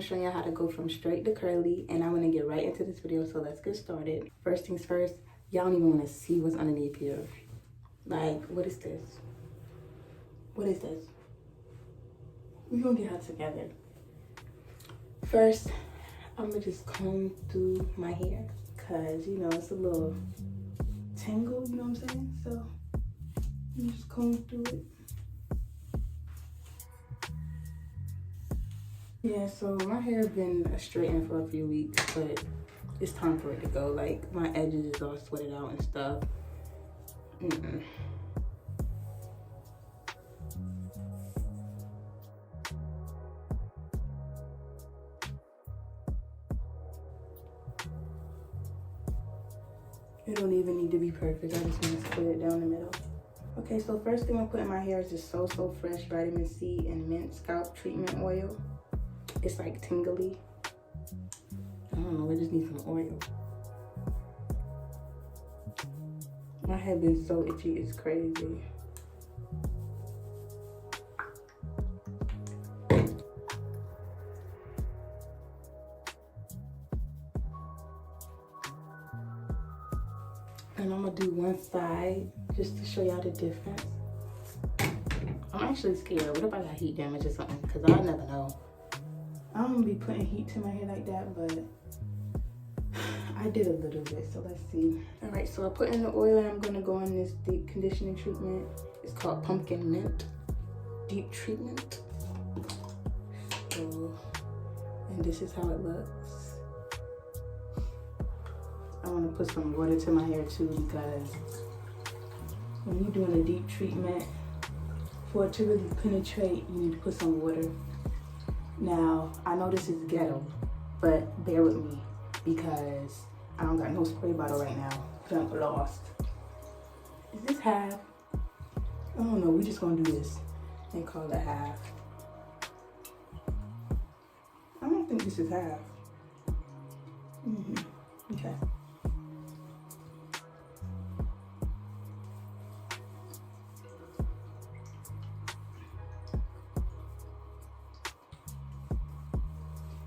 showing y'all how to go from straight to curly, and I'm gonna get right into this video, so let's get started. First things first, y'all don't even wanna see what's underneath here. Like, what is this? What is this? We're gonna get her together. First, I'm gonna just comb through my hair, cause you know, it's a little tangle, you know what I'm saying? So, I'm just comb through it. Yeah, so my hair been straightened for a few weeks, but it's time for it to go. Like, my edges is all sweated out and stuff. It don't even need to be perfect. I just want to split it down the middle. Okay, so first thing I put in my hair is this So Fresh Vitamin C and Mint Scalp Treatment Oil. It's like tingly. I don't know, I just need some oil. My head been so itchy, it's crazy. And I'm gonna do one side just to show y'all the difference. I'm actually scared. What if I got heat damage or something? Because I never know. I don't gonna be putting heat to my hair like that, but I did a little bit, so let's see. All right, so I put in the oil and I'm gonna go on this deep conditioning treatment. It's called Pumpkin Mint Deep Treatment. So, and this is how it looks. I wanna put some water to my hair too, because when you're doing a deep treatment, for it to really penetrate, you need to put some water. Now, I know this is ghetto, but bear with me because I don't got no spray bottle right now. I'm lost. Is this half? I don't know, we just gonna do this and call it half. I don't think this is half. Okay.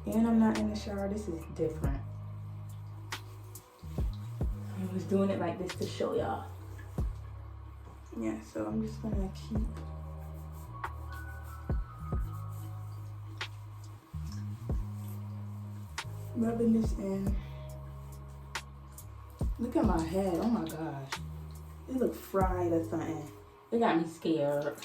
And I'm not in the shower. This is different. I was doing it like this to show y'all. Yeah, so I'm just gonna keep rubbing this in. Look at my head. Oh my gosh. It looks fried or something. It got me scared.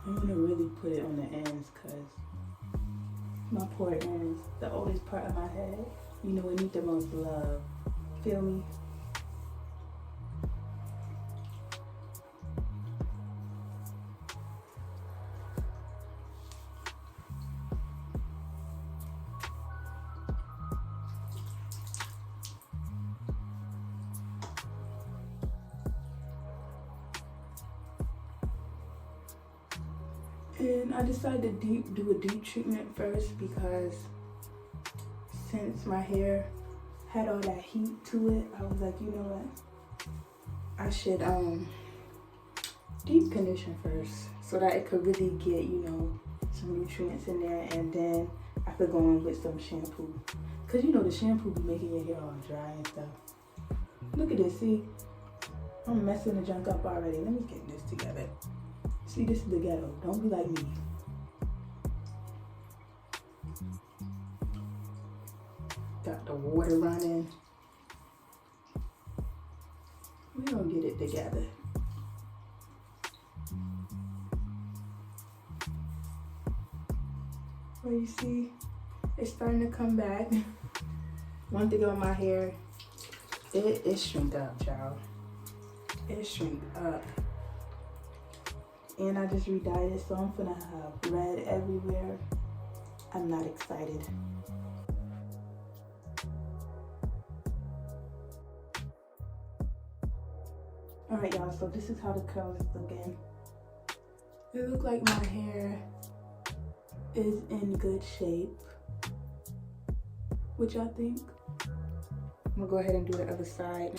I'm gonna really put it on the ends because my poor ends, the oldest part of my head, you know, it needs the most love. Feel me? And I decided to do a deep treatment first because since my hair had all that heat to it, I was like, you know what? I should deep condition first so that it could really get, you know, some nutrients in there, and then I could go in with some shampoo. Cause you know the shampoo be making your hair all dry and stuff. Look at this, see? I'm messing the junk up already. Let me get this together. See, this is the ghetto. Don't be like me. Got the water running. We gonna get it together. Well, you see, it's starting to come back. One thing about my hair, it shrink up, child. It shrink up. And I just re-dyed it, so I'm gonna have red everywhere. I'm not excited. All right, y'all, so this is how the curls is looking. It look like my hair is in good shape. What y'all think? I'm gonna go ahead and do the other side.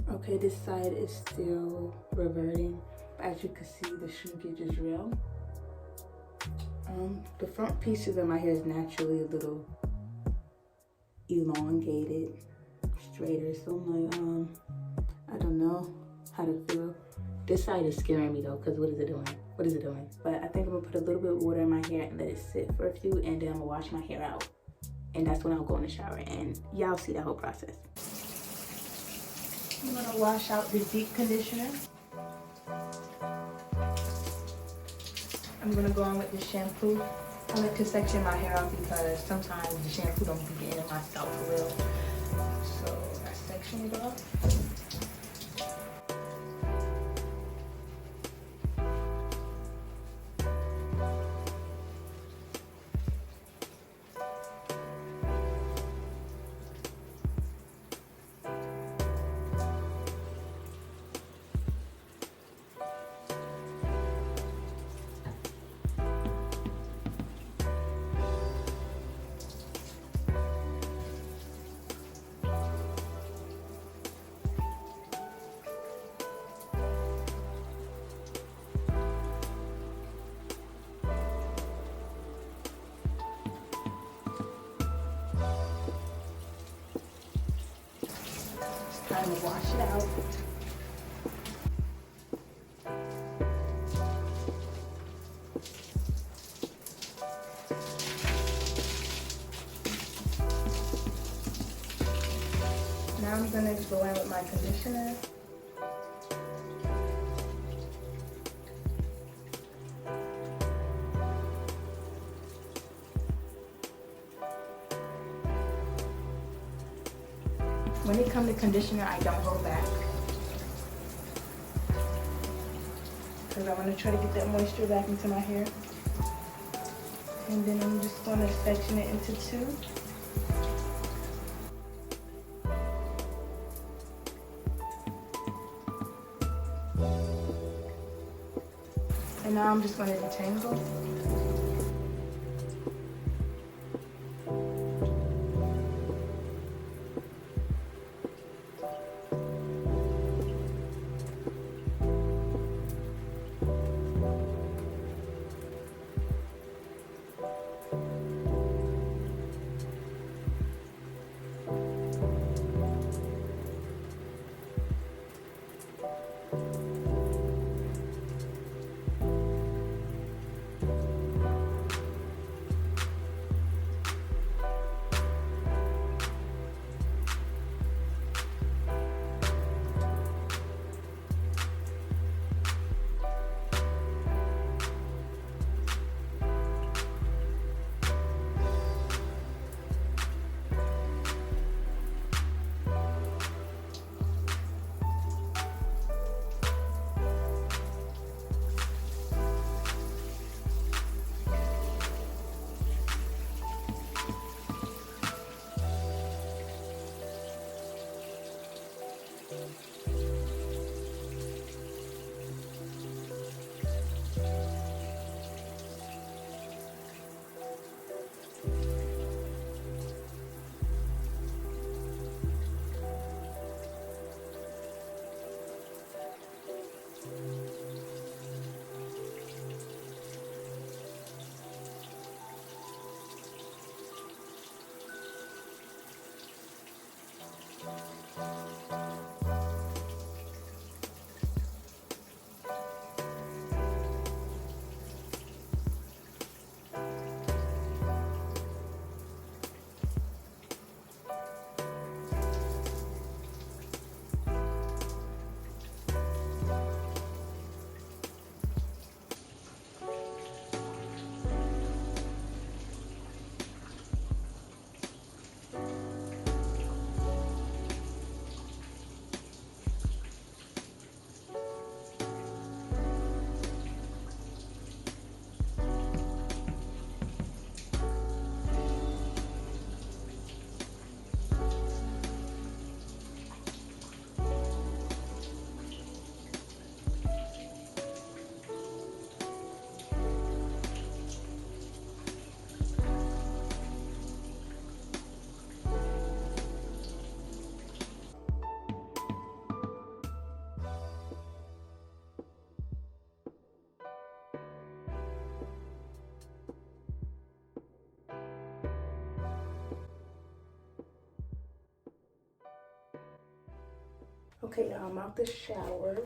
Okay, this side is still reverting, but as you can see, the shrinkage is real. The front pieces of my hair is naturally a little elongated, straighter, so I'm like, I don't know how to feel. This side is scaring me though, because what is it doing? What is it doing? But I think I'm gonna put a little bit of water in my hair and let it sit for a few, and then I'm gonna wash my hair out. And that's when I'll go in the shower, and y'all see that whole process. I'm gonna wash out this deep conditioner. I'm gonna go on with the shampoo. I like to section my hair out because sometimes the shampoo don't be getting in my scalp for real. So I section it off. Time to wash it out. Now I'm gonna go in with my conditioner. When it comes to conditioner, I don't hold back, because I want to try to get that moisture back into my hair. And then I'm just going to section it into two. And now I'm just going to detangle. Okay, now I'm out the shower.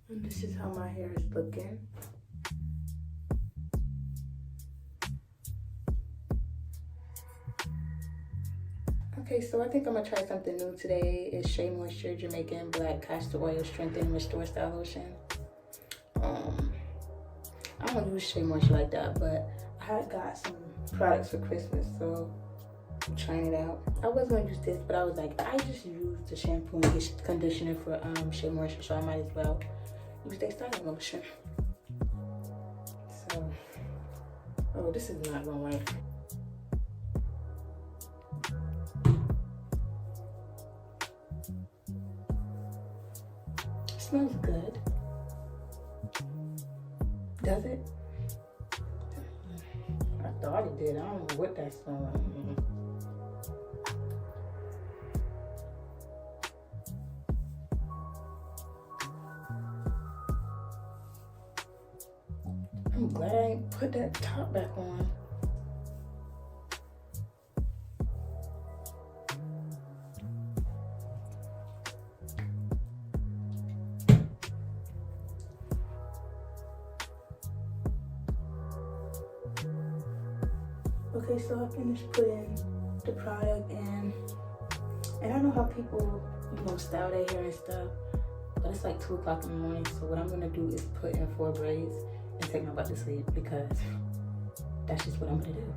And this is how my hair is looking. Okay, so I think I'm gonna try something new today. It's Shea Moisture Jamaican Black Castor Oil Strengthen and Restore Style Lotion. I don't use Shea Moisture like that, but I had got some products for Christmas, so I'm trying it out. I was gonna use this, but I was like, I just used the shampoo and conditioner for Shea Moisture, so I might as well use their styling lotion. So, oh, this is not gonna work. It smells good. Does it? I thought it did. I don't know what that smells like. I'm glad I ain't put that top back on. Okay, so I finished putting the product in, and I know how people, style their hair and stuff, but it's like 2 o'clock in the morning, so what I'm gonna do is put in 4 braids and take my butt to sleep, because that's just what I'm gonna do.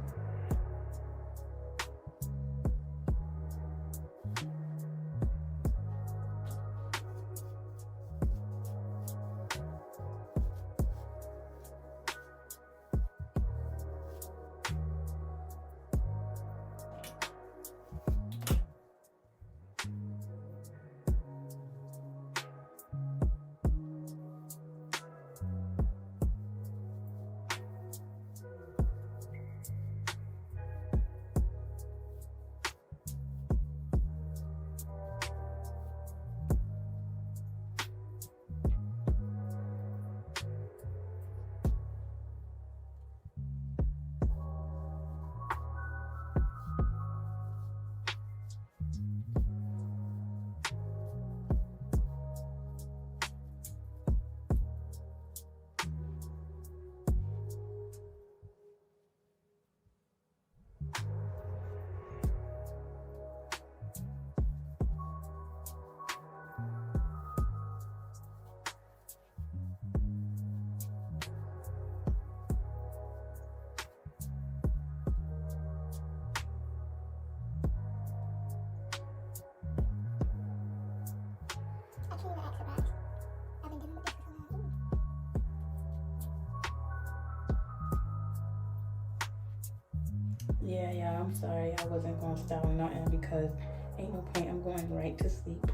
Yeah, I'm sorry. I wasn't gonna style nothing because ain't no point. I'm going right to sleep.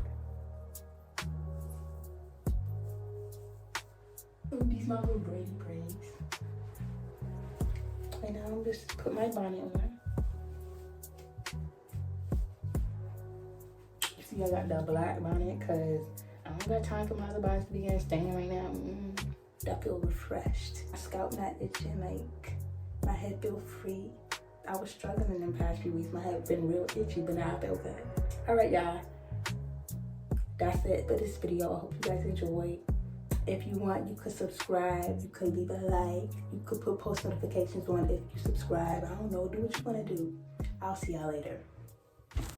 Ooh, these my little braids. And now I'm just put my bonnet on. See, I got the black bonnet because I don't got time for my other bonnets to be getting stained right now. I feel refreshed. My scalp not itching, like my head feel free. I was struggling in the past few weeks. My head been real itchy, but now I feel good. All right, y'all. That's it for this video. I hope you guys enjoyed. If you want, you could subscribe. You could leave a like. You could put post notifications on if you subscribe. I don't know. Do what you want to do. I'll see y'all later.